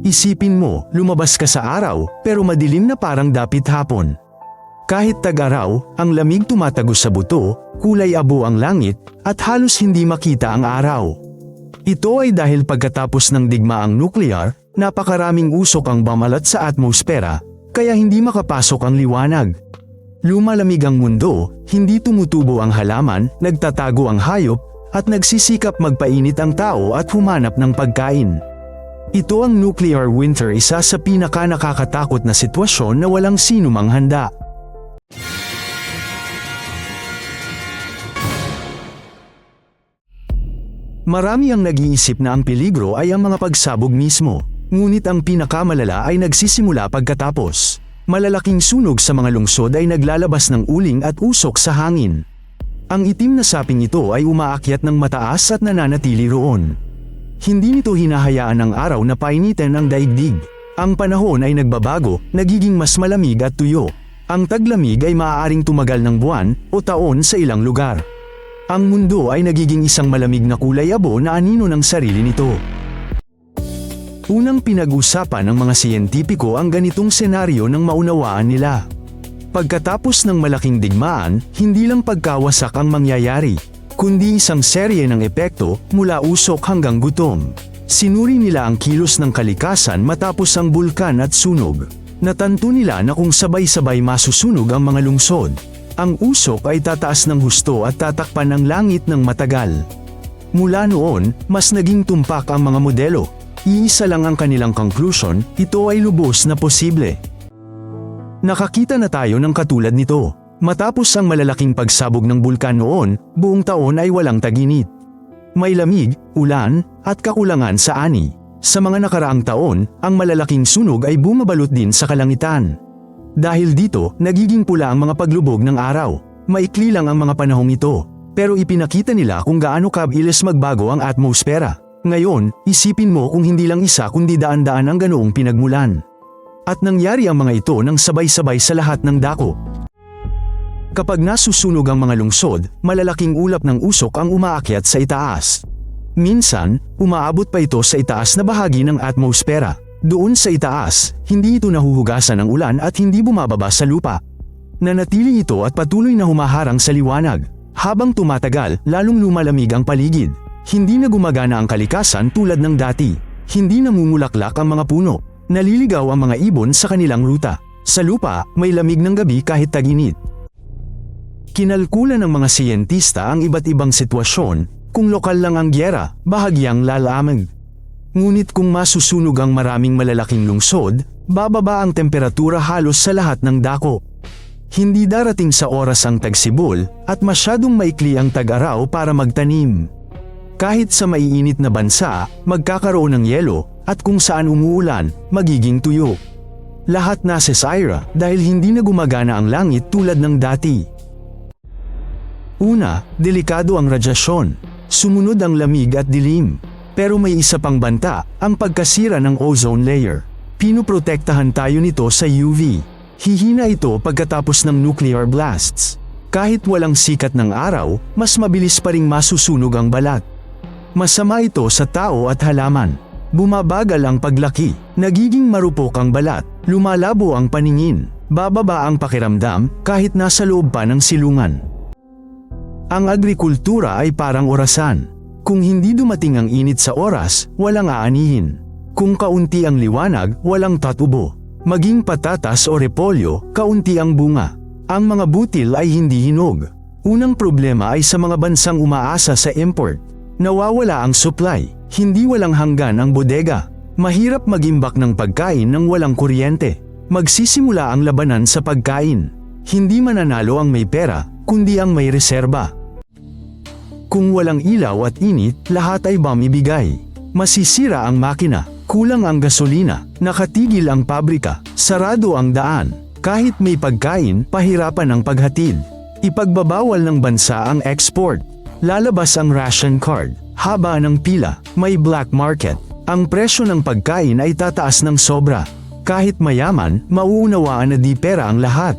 Isipin mo, lumabas ka sa araw, pero madilim na parang dapit hapon. Kahit tag-araw, ang lamig tumatagos sa buto, kulay abo ang langit, at halos hindi makita ang araw. Ito ay dahil pagkatapos ng digmaang nuklear, napakaraming usok ang bamalat sa atmosfera, kaya hindi makapasok ang liwanag. Lumalamig ang mundo, hindi tumutubo ang halaman, nagtatago ang hayop, at nagsisikap magpainit ang tao at humanap ng pagkain. Ito ang nuclear winter, isa sa pinaka-nakakatakot na sitwasyon na walang sinumang handa. Marami ang nag-iisip na ang peligro ay ang mga pagsabog mismo, ngunit ang pinakamalala ay nagsisimula pagkatapos. Malalaking sunog sa mga lungsod ay naglalabas ng uling at usok sa hangin. Ang itim na saping ito ay umaakyat ng mataas at nananatili roon. Hindi nito hinahayaan ang araw na painitin ang daigdig. Ang panahon ay nagbabago, nagiging mas malamig at tuyo. Ang taglamig ay maaaring tumagal ng buwan o taon sa ilang lugar. Ang mundo ay nagiging isang malamig na kulay abo na anino ng sarili nito. Unang pinag-usapan ng mga siyentipiko ang ganitong senaryo nang maunawaan nila. Pagkatapos ng malaking digmaan, hindi lang pagkawasak ang mangyayari, kundi isang serye ng epekto mula usok hanggang gutom. Sinuri nila ang kilos ng kalikasan matapos ang bulkan at sunog. Natanto nila na kung sabay-sabay masusunog ang mga lungsod, ang usok ay tataas ng husto at tatakpan ang langit ng matagal. Mula noon, mas naging tumpak ang mga modelo. Iisa lang ang kanilang conclusion, ito ay lubos na posible. Nakakita na tayo ng katulad nito. Matapos ang malalaking pagsabog ng bulkan noon, buong taon ay walang tag-init. May lamig, ulan, at kakulangan sa ani. Sa mga nakaraang taon, ang malalaking sunog ay bumabalot din sa kalangitan. Dahil dito, nagiging pula ang mga paglubog ng araw. Maikli lang ang mga panahong ito, pero ipinakita nila kung gaano kabilis magbago ang atmosfera. Ngayon, isipin mo kung hindi lang isa kundi daan-daan ang ganoong pinagmulan. At nangyari ang mga ito nang sabay-sabay sa lahat ng dako. Kapag nasusunog ang mga lungsod, malalaking ulap ng usok ang umaakyat sa itaas. Minsan, umaabot pa ito sa itaas na bahagi ng atmosfera. Doon sa itaas, hindi ito nahuhugasan ng ulan at hindi bumababa sa lupa. Nanatili ito at patuloy na humaharang sa liwanag. Habang tumatagal, lalong lumalamig ang paligid. Hindi na gumagana ang kalikasan tulad ng dati. Hindi namumulaklak ang mga puno. Naliligaw ang mga ibon sa kanilang ruta. Sa lupa, may lamig ng gabi kahit tag-init. Kinalkula ng mga siyentista ang iba't ibang sitwasyon, kung lokal lang ang gyera, bahagyang lalamig. Ngunit kung masusunog ang maraming malalaking lungsod, bababa ang temperatura halos sa lahat ng dako. Hindi darating sa oras ang tagsibol, at masyadong maikli ang tag-araw para magtanim. Kahit sa maiinit na bansa, magkakaroon ng yelo, at kung saan umuulan, magiging tuyo. Lahat nasa sira dahil hindi na gumagana ang langit tulad ng dati. Una, delikado ang radyasyon. Sumunod ang lamig at dilim. Pero may isa pang banta, ang pagkasira ng ozone layer. Pinoprotektahan tayo nito sa UV. Hihina ito pagkatapos ng nuclear blasts. Kahit walang sikat ng araw, mas mabilis pa ring masusunog ang balat. Masama ito sa tao at halaman. Bumabagal ang paglaki, nagiging marupok ang balat, lumalabo ang paningin, bababa ang pakiramdam kahit nasa loob pa ng silungan. Ang agrikultura ay parang orasan. Kung hindi dumating ang init sa oras, walang aanihin. Kung kaunti ang liwanag, walang tatubo. Maging patatas o repolyo, kaunti ang bunga. Ang mga butil ay hindi hinog. Unang problema ay sa mga bansang umaasa sa import. Nawawala ang supply, hindi walang hanggan ang bodega. Mahirap mag-imbak ng pagkain nang walang kuryente. Magsisimula ang labanan sa pagkain. Hindi mananalo ang may pera, kundi ang may reserba. Kung walang ilaw at init, lahat ay mamibigay. Masisira ang makina, kulang ang gasolina, nakatigil ang pabrika, sarado ang daan. Kahit may pagkain, pahirapan ang paghatid. Ipagbabawal ng bansa ang export. Lalabas ang ration card, haba ng pila, may black market. Ang presyo ng pagkain ay tataas ng sobra. Kahit mayaman, mauunawaan na di pera ang lahat.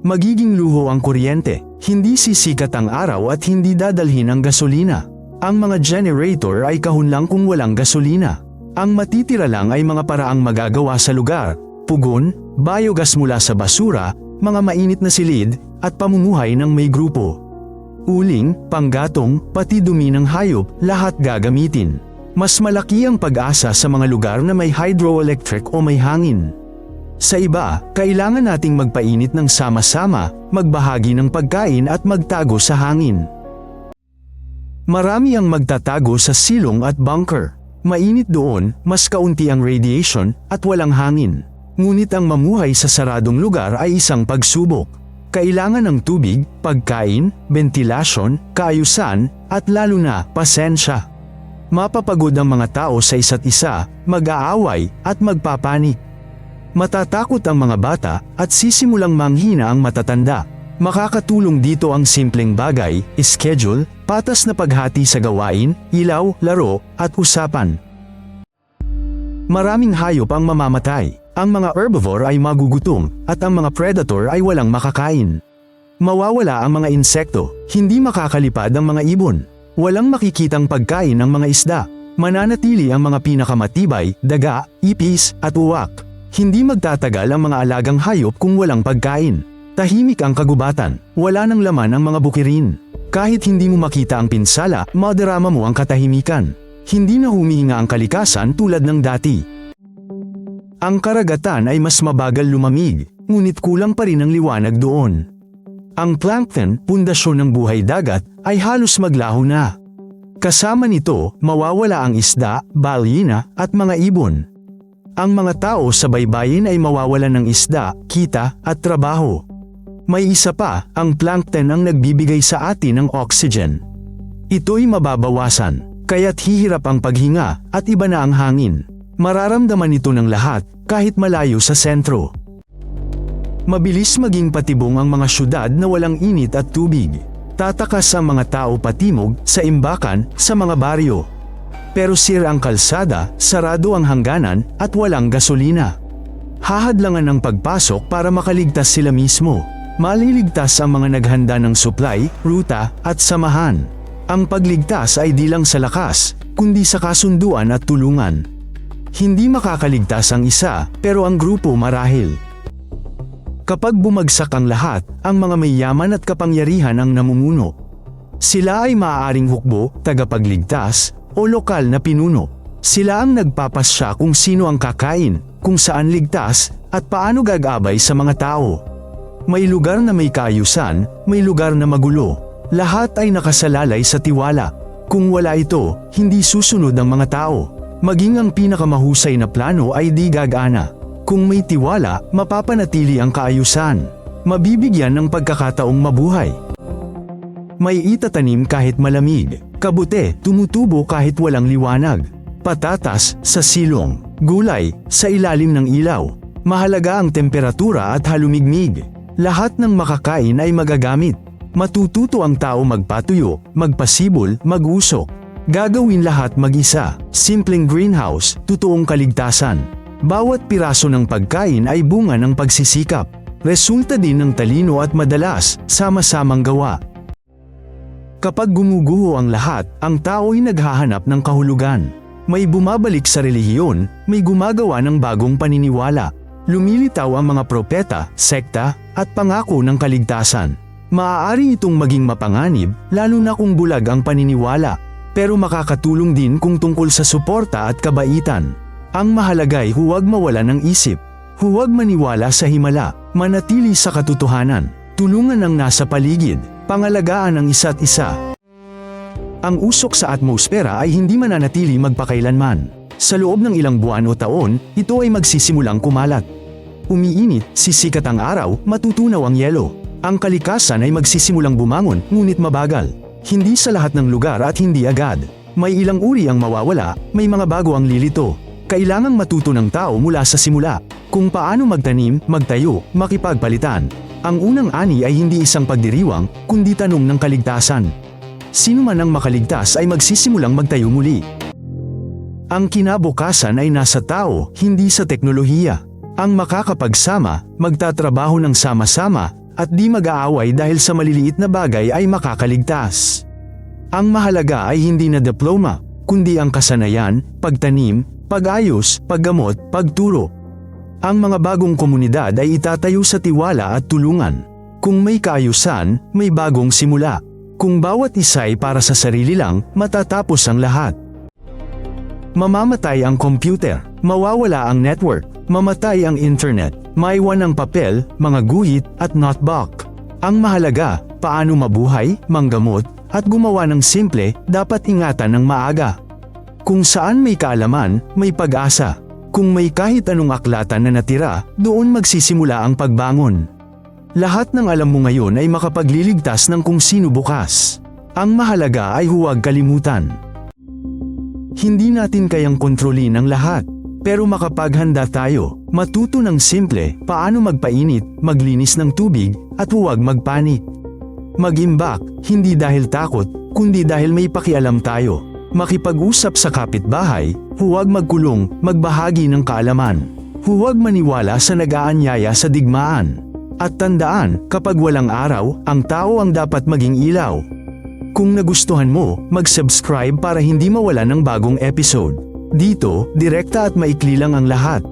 Magiging luho ang kuryente, hindi sisikat ang araw at hindi dadalhin ang gasolina. Ang mga generator ay kahunlang kung walang gasolina. Ang matitira lang ay mga paraang magagawa sa lugar, pugon, biogas mula sa basura, mga mainit na silid, at pamumuhay ng may grupo. Uling, panggatong, pati dumi ng hayop, lahat gagamitin. Mas malaki ang pag-asa sa mga lugar na may hydroelectric o may hangin. Sa iba, kailangan nating magpainit ng sama-sama, magbahagi ng pagkain at magtago sa hangin. Marami ang magtatago sa silong at bunker. Mainit doon, mas kaunti ang radiation at walang hangin. Ngunit ang mamuhay sa saradong lugar ay isang pagsubok. Kailangan ng tubig, pagkain, ventilasyon, kaayusan, at lalo na pasensya. Mapapagod ang mga tao sa isa't isa, mag-aaway, at magpapanik. Matatakot ang mga bata at sisimulang manghina ang matatanda. Makakatulong dito ang simpleng bagay, schedule, patas na paghati sa gawain, ilaw, laro, at usapan. Maraming hayop ang mamamatay. Ang mga herbivore ay magugutom at ang mga predator ay walang makakain. Mawawala ang mga insekto, hindi makakalipad ang mga ibon. Walang makikitang pagkain ng mga isda. Mananatili ang mga pinakamatibay, daga, ipis, at uwak. Hindi magtatagal ang mga alagang hayop kung walang pagkain. Tahimik ang kagubatan, wala nang laman ang mga bukirin. Kahit hindi mo makita ang pinsala, madarama mo ang katahimikan. Hindi na humihinga ang kalikasan tulad ng dati. Ang karagatan ay mas mabagal lumamig, ngunit kulang pa rin ang liwanag doon. Ang plankton, pundasyon ng buhay dagat, ay halos maglaho na. Kasama nito, mawawala ang isda, balyena, at mga ibon. Ang mga tao sa baybayin ay mawawalan ng isda, kita, at trabaho. May isa pa, ang plankton ang nagbibigay sa atin ng oxygen. Ito'y mababawasan, kaya't hihirap ang paghinga, at iba na ang hangin. Mararamdaman ito ng lahat, kahit malayo sa sentro. Mabilis maging patibong ang mga syudad na walang init at tubig. Tatakas ang mga tao patimog, sa imbakan, sa mga baryo. Pero sira ang kalsada, sarado ang hangganan, at walang gasolina. Hahadlangan ang pagpasok para makaligtas sila mismo. Maliligtas ang mga naghanda ng supply, ruta, at samahan. Ang pagligtas ay di lang sa lakas, kundi sa kasunduan at tulungan. Hindi makakaligtas ang isa, pero ang grupo marahil. Kapag bumagsak ang lahat, ang mga mayaman at kapangyarihan ang namumuno. Sila ay maaaring hukbo, tagapagligtas, o lokal na pinuno. Sila ang nagpapasya kung sino ang kakain, kung saan ligtas, at paano gagabay sa mga tao. May lugar na may kaayusan, may lugar na magulo. Lahat ay nakasalalay sa tiwala. Kung wala ito, hindi susunod ang mga tao. Maging ang pinakamahusay na plano ay di gagana. Kung may tiwala, mapapanatili ang kaayusan. Mabibigyan ng pagkakataong mabuhay. May itatanim kahit malamig. Kabute, tumutubo kahit walang liwanag. Patatas, sa silong. Gulay, sa ilalim ng ilaw. Mahalaga ang temperatura at halumigmig. Lahat ng makakain ay magagamit. Matututo ang tao magpatuyo, magpasibol, mag-usok. Gagawin lahat mag-isa. Simpleng greenhouse, totoong kaligtasan. Bawat piraso ng pagkain ay bunga ng pagsisikap. Resulta din ng talino at madalas, sama-samang gawa. Kapag gumuguho ang lahat, ang tao ay naghahanap ng kahulugan. May bumabalik sa relihiyon, may gumagawa ng bagong paniniwala. Lumilitaw ang mga propeta, sekta, at pangako ng kaligtasan. Maaari itong maging mapanganib, lalo na kung bulag ang paniniwala. Pero makakatulong din kung tungkol sa suporta at kabaitan. Ang mahalaga ay huwag mawala ng isip. Huwag maniwala sa himala, manatili sa katotohanan. Tulungan ang nasa paligid, pangalagaan ang isa't isa. Ang usok sa atmosfera ay hindi mananatili magpakailanman. Sa loob ng ilang buwan o taon, ito ay magsisimulang kumalat. Umiinit, sisikat ang araw, matutunaw ang yelo. Ang kalikasan ay magsisimulang bumangon, ngunit mabagal. Hindi sa lahat ng lugar at hindi agad. May ilang uri ang mawawala, may mga bago ang lilito. Kailangang matuto ng tao mula sa simula, kung paano magtanim, magtayo, makipagpalitan. Ang unang ani ay hindi isang pagdiriwang, kundi tanong ng kaligtasan. Sino man ang makaligtas ay magsisimulang magtayo muli. Ang kinabukasan ay nasa tao, hindi sa teknolohiya. Ang makakapagsama, magtatrabaho ng sama-sama, at di mag-aaway dahil sa maliliit na bagay ay makakaligtas. Ang mahalaga ay hindi na diploma, kundi ang kasanayan, pagtanim, pag-ayos, paggamot, pagturo. Ang mga bagong komunidad ay itatayo sa tiwala at tulungan. Kung may kaayusan, may bagong simula. Kung bawat isa ay para sa sarili lang, matatapos ang lahat. Mamamatay ang computer, mawawala ang network, mamatay ang internet, maiwan ang papel, mga guhit, at notebook. Ang mahalaga, paano mabuhay, manggamot, at gumawa ng simple, dapat ingatan ng maaga. Kung saan may kaalaman, may pag-asa. Kung may kahit anong aklatan na natira, doon magsisimula ang pagbangon. Lahat ng alam mo ngayon ay makapagliligtas ng kung sino bukas. Ang mahalaga ay huwag kalimutan. Hindi natin kayang kontrolin ang lahat. Pero makapaghanda tayo, matuto ng simple, paano magpainit, maglinis ng tubig, at huwag magpanik. Mag-imbak, hindi dahil takot, kundi dahil may pakialam tayo. Makipag-usap sa kapitbahay, huwag magkulong, magbahagi ng kaalaman. Huwag maniwala sa nag-aanyaya sa digmaan. At tandaan, kapag walang araw, ang tao ang dapat maging ilaw. Kung nagustuhan mo, mag-subscribe para hindi mawala ng bagong episode. Dito, direkta at maikli lang ang lahat.